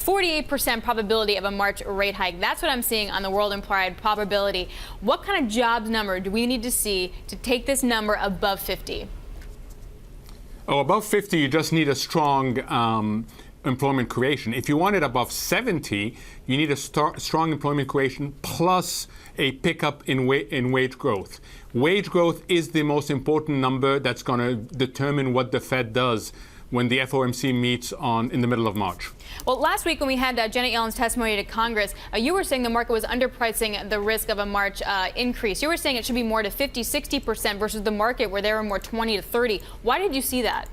48% probability of a March rate hike. That's what I'm seeing on the world implied probability. What kind of jobs number do we need to see to take this number above 50? Oh, above 50, you just need a strong employment creation. If you want it above 70, you need a strong employment creation plus a pickup in wage growth. Wage growth is the most important number that's going to determine what the Fed does when the FOMC meets in the middle of March. Well, last week when we had Janet Yellen's testimony to Congress, you were saying the market was underpricing the risk of a March increase. You were saying it should be more to 50, 60% versus the market where they were more 20 to 30. Why did you see that?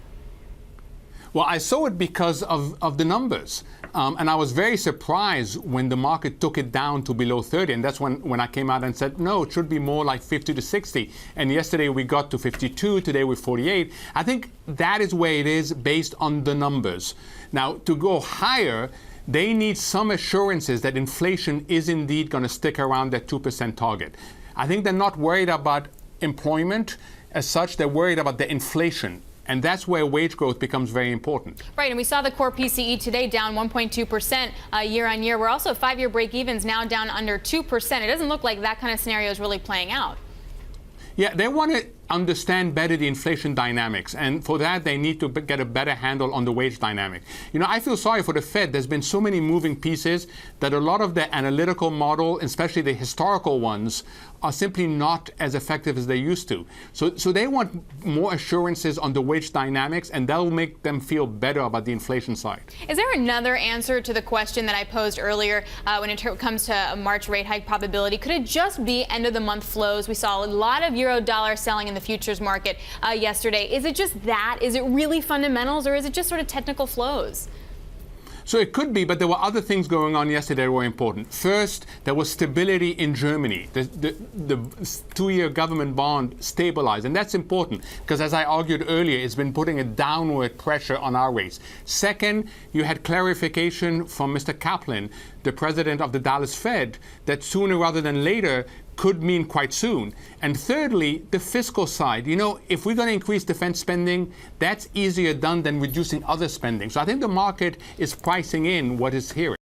Well, I saw it because of the numbers. And I was very surprised when the market took it down to below 30. And that's when I came out and said, no, it should be more like 50 to 60. And yesterday we got to 52. Today we're 48. I think that is where it is based on the numbers. Now, to go higher, they need some assurances that inflation is indeed going to stick around that 2% target. I think they're not worried about employment as such. They're worried about the inflation. And that's where wage growth becomes very important. Right, and we saw the core PCE today down 1.2% year on year. We're also 5-year break-evens now down under 2%. It doesn't look like that kind of scenario is really playing out. Yeah, they want to understand better the inflation dynamics, and for that they need to get a better handle on the wage dynamic. You know, I feel sorry for the Fed. There's been so many moving pieces that a lot of the analytical model, especially the historical ones, are simply not as effective as they used to. So they want more assurances on the wage dynamics, and that'll make them feel better about the inflation side. Is there another answer to the question that I posed earlier when it comes to a March rate hike probability? Could it just be end of the month flows? We saw a lot of euro dollar selling in the futures market yesterday. Is it just that? Is it really fundamentals, or is it just sort of technical flows? So it could be, but there were other things going on yesterday that were important. First, there was stability in Germany. The 2-year government bond stabilized, and that's important because, as I argued earlier, it's been putting a downward pressure on our rates. Second, you had clarification from Mr. Kaplan, the president of the Dallas Fed, that sooner rather than later could mean quite soon. And thirdly, the fiscal side. You know, if we're going to increase defense spending, that's easier done than reducing other spending. So I think the market is pricing in what is here.